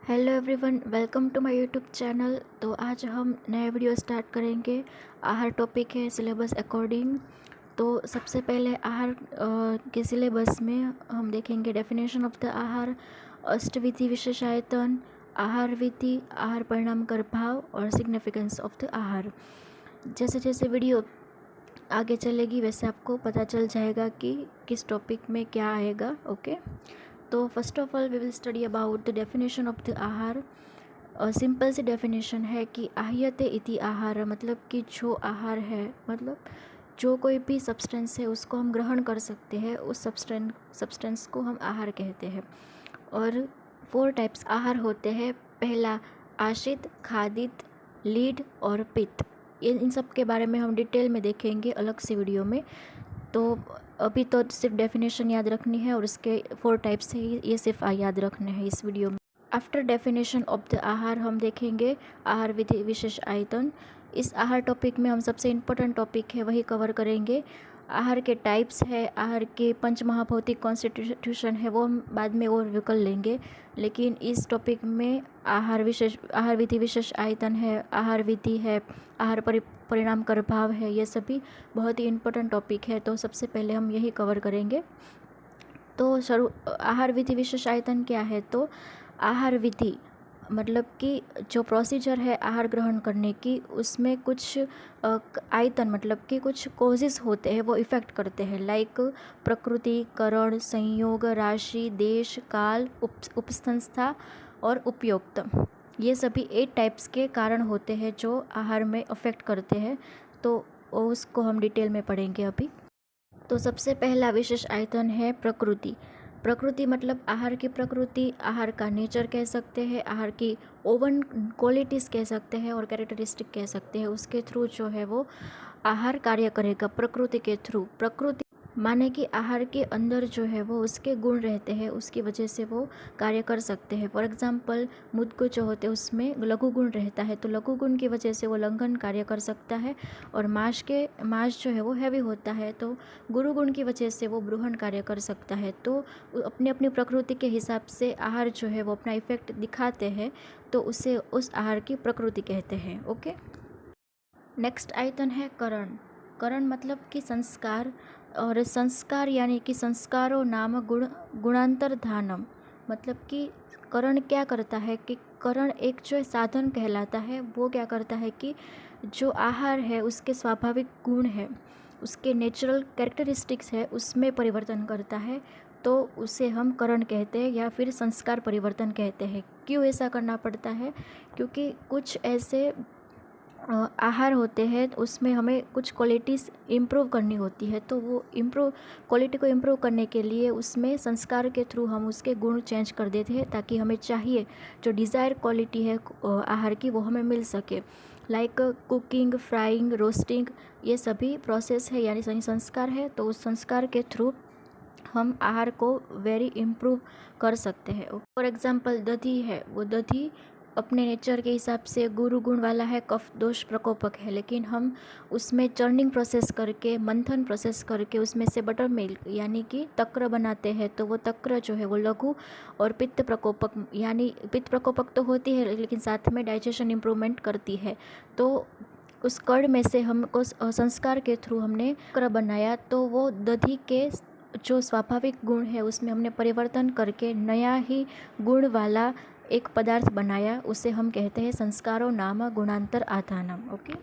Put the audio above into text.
Hello everyone, welcome to my YouTube channel. तो आज हम नया वीडियो स्टार्ट करेंगे। आहार टॉपिक है सिलेबस अकॉर्डिंग। तो सबसे पहले आहार के सिलेबस में हम देखेंगे डेफिनेशन ऑफ द आहार, अष्टविधि विशेषायतन, आहार विधि, आहार परिणाम कर भाव और सिग्निफिकेंस ऑफ द आहार। जैसे जैसे वीडियो आगे चलेगी वैसे आपको पता चल जाएगा कि किस टॉपिक में क्या आएगा। ओके, तो first of all we will study about the definition of the aahar. Simple सी डेफिनेशन है कि आह्यते इति आहार, मतलब कि जो आहार है, मतलब जो कोई भी सब्सटेंस है उसको हम ग्रहण कर सकते हैं, उस सब्सटेंस को हम आहार कहते हैं। और 4 टाइप्स आहार होते हैं। पहला आशित, खादित, लीड और पित्त। इन सब के बारे में हम डिटेल में देखेंगे अलग से वीडियो में। तो अभी तो सिर्फ डेफिनेशन याद रखनी है और इसके 4 टाइप्स है, ये सिर्फ याद रखने हैं इस वीडियो में। आफ्टर डेफिनेशन ऑफ द आहार हम देखेंगे आहार विधि विशेष आयतन। इस आहार टॉपिक में हम सबसे इम्पोर्टेंट टॉपिक है वही कवर करेंगे। आहार के टाइप्स है, आहार के पंच महाभौतिक कॉन्स्टिट्यूशन है, वो हम बाद में और कर लेंगे। लेकिन इस टॉपिक में आहार विधि विशेष आयतन है, आहार विधि है, आहार परिणाम कर भाव है, ये सभी बहुत ही इम्पोर्टेंट टॉपिक है। तो सबसे पहले हम यही कवर करेंगे। तो आहार विधि विशेष आयतन क्या है? तो आहार विधि मतलब कि जो प्रोसीजर है आहार ग्रहण करने की, उसमें कुछ आयतन मतलब कि कुछ कॉजेस होते हैं, वो इफ़ेक्ट करते हैं। लाइक प्रकृति, करण, संयोग, राशि, देश, काल, उपसंस्था और उपयोक्त। ये सभी 8 टाइप्स के कारण होते हैं जो आहार में अफेक्ट करते हैं। तो उसको हम डिटेल में पढ़ेंगे अभी। तो सबसे पहला विशेष आयतन है प्रकृति। प्रकृति मतलब आहार की प्रकृति, आहार का नेचर कह सकते हैं, आहार की ओवन क्वालिटीज़ कह सकते हैं और कैरेक्टरिस्टिक कह सकते हैं। उसके थ्रू जो है वो आहार कार्य करेगा प्रकृति के थ्रू। प्रकृति माने कि आहार के अंदर जो है वो उसके गुण रहते हैं, उसकी वजह से वो कार्य कर सकते हैं। फॉर एग्जांपल मुद्गु जो होते हैं उसमें लघु गुण रहता है, तो लघु गुण की वजह से वो लंघन कार्य कर सकता है। और मांस जो है वो हैवी होता है, तो गुरु गुण की वजह से वो बृहण कार्य कर सकता है। तो अपनी अपनी प्रकृति के हिसाब से आहार जो है वो अपना इफेक्ट दिखाते हैं, तो उसे उस आहार की प्रकृति कहते हैं। ओके, नेक्स्ट आयतन है करण। करण मतलब कि संस्कार, और संस्कार यानी कि संस्कारो नाम गुणांतर धानम। मतलब कि करण क्या करता है कि करण एक जो साधन कहलाता है, वो क्या करता है कि जो आहार है उसके स्वाभाविक गुण है, उसके नेचुरल कैरेक्टरिस्टिक्स है, उसमें परिवर्तन करता है। तो उसे हम करण कहते हैं या फिर संस्कार परिवर्तन कहते हैं। क्यों ऐसा करना पड़ता है? क्योंकि कुछ ऐसे आहार होते हैं उसमें हमें कुछ क्वालिटीज़ इम्प्रूव करनी होती है, तो वो क्वालिटी को इम्प्रूव करने के लिए उसमें संस्कार के थ्रू हम उसके गुण चेंज कर देते हैं, ताकि हमें चाहिए जो डिज़ायर क्वालिटी है आहार की वो हमें मिल सके। लाइक कुकिंग, फ्राइंग, रोस्टिंग, ये सभी प्रोसेस है यानी संस्कार है। तो उस संस्कार के थ्रू हम आहार को वेरी इम्प्रूव कर सकते हैं। फॉर एग्जांपल दधी है, वो दधी अपने नेचर के हिसाब से गुरु गुण वाला है, कफ दोष प्रकोपक है, लेकिन हम उसमें चर्निंग प्रोसेस करके, मंथन प्रोसेस करके उसमें से बटर मिल्क यानी कि तक्र बनाते हैं। तो वो तक्र जो है वो लघु और पित्त प्रकोपक, यानी पित्त प्रकोपक तो होती है लेकिन साथ में डाइजेशन इम्प्रूवमेंट करती है। तो उस कड़ में से हमको संस्कार के थ्रू हमने तक्र बनाया, तो वो दधी के जो स्वाभाविक गुण है उसमें हमने परिवर्तन करके नया ही गुण वाला एक पदार्थ बनाया, उसे हम कहते हैं संस्कारो नाम गुणांतर आधानम। ओके।